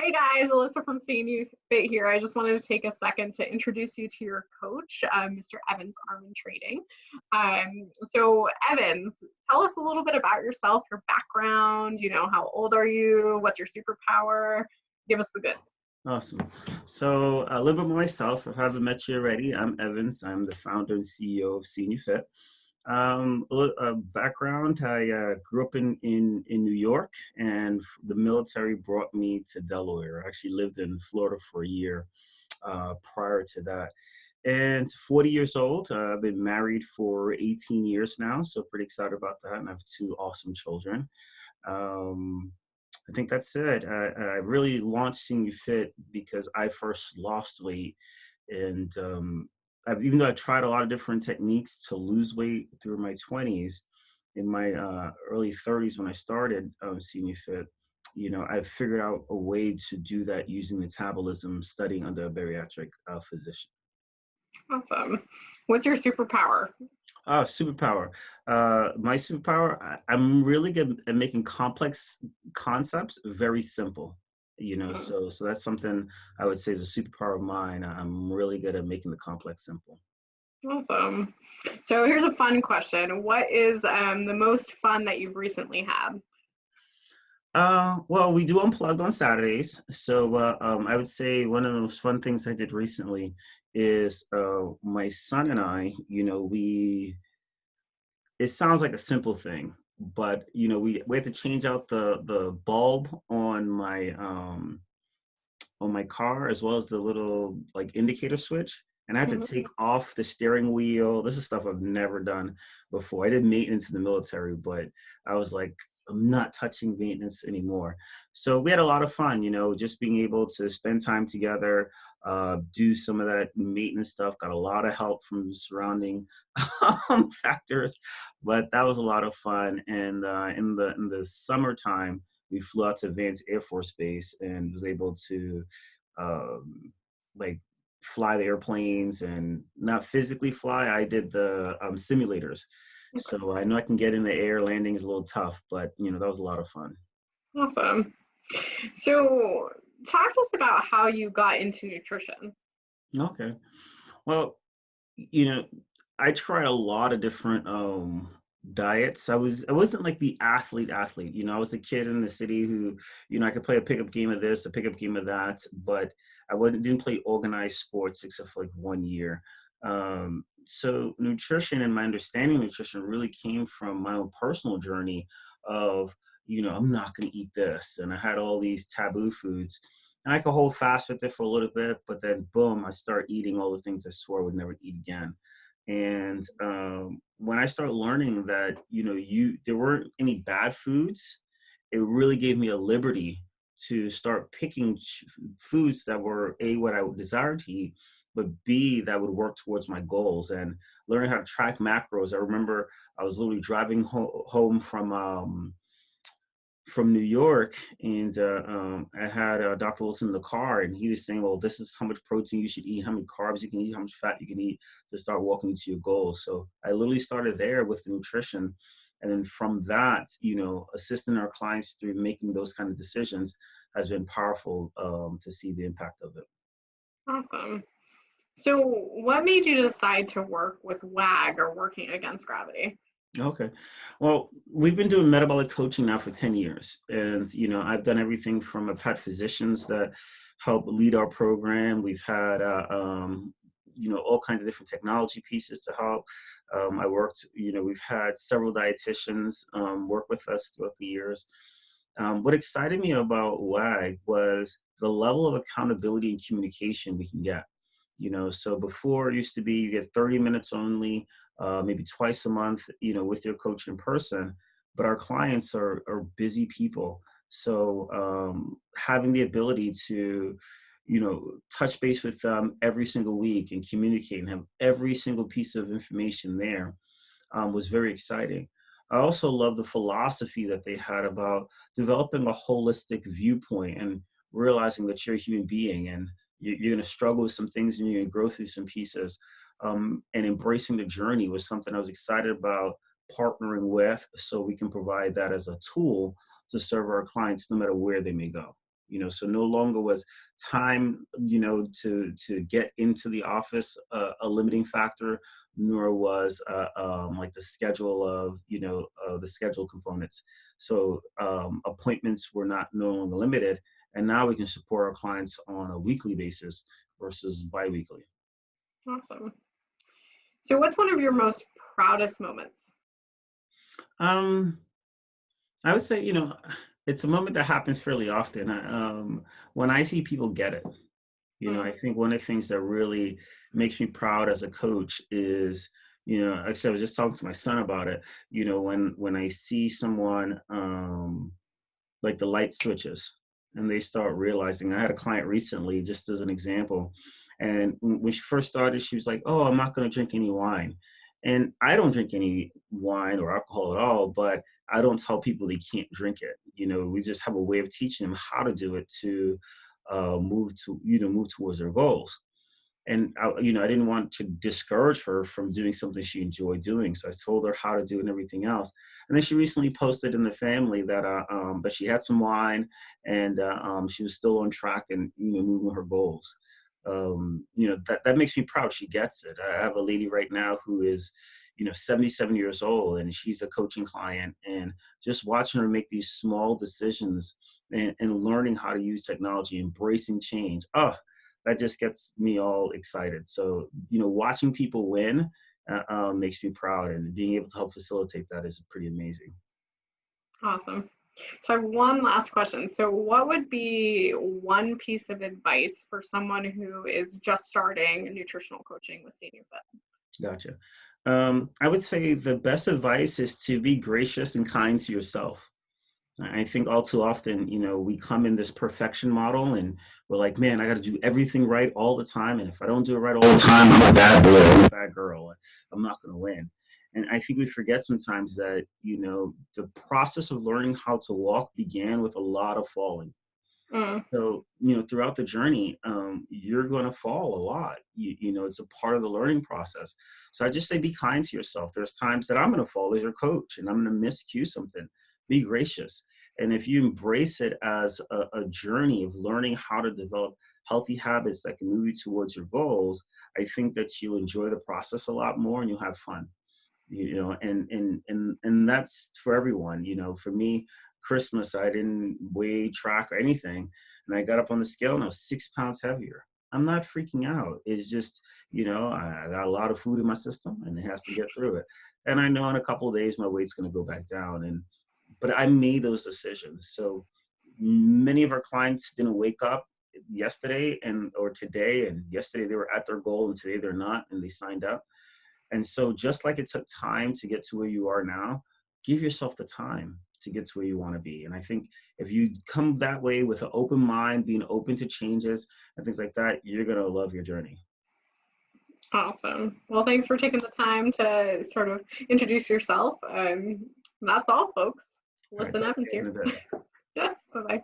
Hey guys, Alyssa from CNU Fit here. I just wanted to take a second to introduce you to your coach, Mr. Evans Armin Trading. So Evans, tell us a little bit about yourself, your background, how old are you? What's your superpower? Give us the goods. Awesome. So a little bit about myself. If I haven't met you already, I'm Evans. I'm the founder and CEO of CNU Fit. Background, I grew up in New York, and the military brought me to Delaware. I actually lived in Florida for a year prior to that. And 40 years old. I've been married for 18 years now, so pretty excited about that. And I have two awesome children. Um, I think that's it. I really launched Senior Fit because I first lost weight, and even though I tried a lot of different techniques to lose weight through my 20s, in my early 30s when I started Senior Fit, I figured out a way to do that using metabolism, studying under a bariatric physician. Awesome. What's your superpower? Superpower. My superpower, I'm really good at making complex concepts very simple. Mm, So that's something I would say is a superpower of mine. I'm really good at making the complex simple. awesome. So here's a fun question. What is the most fun that you've recently had? Well, we do unplugged on Saturdays. So I would say one of the most fun things I did recently is my son and I, it sounds like a simple thing, but we had to change out the bulb on my car, as well as the little like indicator switch. And I had to Mhm. take off the steering wheel. This is stuff I've never done before. I did maintenance in the military, but I was like, I'm not touching maintenance anymore. So we had a lot of fun, just being able to spend time together, do some of that maintenance stuff. Got a lot of help from surrounding factors, but that was a lot of fun. And in the summertime, we flew out to Vance Air Force Base and was able to um, like fly the airplanes and not physically fly. I did the simulators, Okay, so I know I can get in the air. Landing is a little tough, but that was a lot of fun. awesome. So talk to us about how you got into nutrition. Okay, well, you know, I tried a lot of different diets. I wasn't like the athlete. I was a kid in the city who, I could play a pickup game of this, a pickup game of that, but I wouldn't didn't play organized sports except for like one year. So nutrition and my understanding of nutrition really came from my own personal journey of, I'm not gonna eat this. And I had all these taboo foods. And I could hold fast with it for a little bit, but then boom, I start eating all the things I swore I would never eat again. And when I started learning that there weren't any bad foods, it really gave me a liberty to start picking foods that were a what I would desire to eat, but b that would work towards my goals. And learning how to track macros. I remember I was literally driving home from New York, and I had Dr. Wilson in the car, and he was saying, "Well, this is how much protein you should eat, how many carbs you can eat, how much fat you can eat to start walking to your goals." So I literally started there with the nutrition, and then from that, assisting our clients through making those kind of decisions has been powerful to see the impact of it. Awesome. So what made you decide to work with WAG or working against gravity? Okay. Well, we've been doing metabolic coaching now for 10 years. And, I've done everything from, I've had physicians that help lead our program. We've had, all kinds of different technology pieces to help. We've had several dietitians work with us throughout the years. What excited me about WAG was the level of accountability and communication we can get. So before it used to be you get 30 minutes only, maybe twice a month, with your coach in person. But our clients are busy people. So having the ability to, touch base with them every single week and communicate and have every single piece of information there was very exciting. I also love the philosophy that they had about developing a holistic viewpoint and realizing that you're a human being and you're going to struggle with some things and you're going to grow through some pieces. And embracing the journey was something I was excited about partnering with so we can provide that as a tool to serve our clients no matter where they may go. So no longer was time, to get into the office a limiting factor, nor was like the schedule of, the schedule components. So appointments were not no longer limited, and now we can support our clients on a weekly basis versus biweekly. Awesome. So what's one of your most proudest moments? Um, I would say, it's a moment that happens fairly often. When I see people get it, Mm, I think one of the things that really makes me proud as a coach is, actually, I was just talking to my son about it. When I see someone, like the light switches and they start realizing. I had a client recently, just as an example, and when she first started, she was like, "Oh, I'm not going to drink any wine." And I don't drink any wine or alcohol at all, but I don't tell people they can't drink it. We just have a way of teaching them how to do it to move towards their goals. And I didn't want to discourage her from doing something she enjoyed doing, so I told her how to do it and everything else. And then she recently posted in the family that she had some wine, and she was still on track and moving her goals. That makes me proud. She gets it. I have a lady right now who is 77 years old, and she's a coaching client, and just watching her make these small decisions and learning how to use technology, embracing change, that just gets me all excited. So, watching people win makes me proud, and being able to help facilitate that is pretty amazing. awesome. So I have one last question. So what would be one piece of advice for someone who is just starting nutritional coaching with CNU Fit? Gotcha. I would say the best advice is to be gracious and kind to yourself. I think all too often, we come in this perfection model and we're like, man, I got to do everything right all the time. And if I don't do it right all the time, I'm a bad boy, I'm a bad girl. I'm not going to win. And I think we forget sometimes that, the process of learning how to walk began with a lot of falling. Mm, So, throughout the journey, you're going to fall a lot. It's a part of the learning process. So I just say be kind to yourself. There's times that I'm going to fall as your coach and I'm going to miscue something. Be gracious. And if you embrace it as a journey of learning how to develop healthy habits that can move you towards your goals, I think that you'll enjoy the process a lot more and you'll have fun. And that's for everyone. For me, Christmas, I didn't weigh, track, or anything, and I got up on the scale and I was 6 pounds heavier. I'm not freaking out. It's just, I got a lot of food in my system and it has to get through it. And I know in a couple of days my weight's going to go back down. But I made those decisions. So many of our clients didn't wake up yesterday or today, and yesterday they were at their goal and today they're not, and they signed up. And so just like it took time to get to where you are now, give yourself the time to get to where you want to be. And I think if you come that way with an open mind, being open to changes and things like that, you're going to love your journey. awesome. Well, thanks for taking the time to sort of introduce yourself. That's all, folks. All right, Listen talk up to and you guys in here. a bit. Yeah, bye-bye.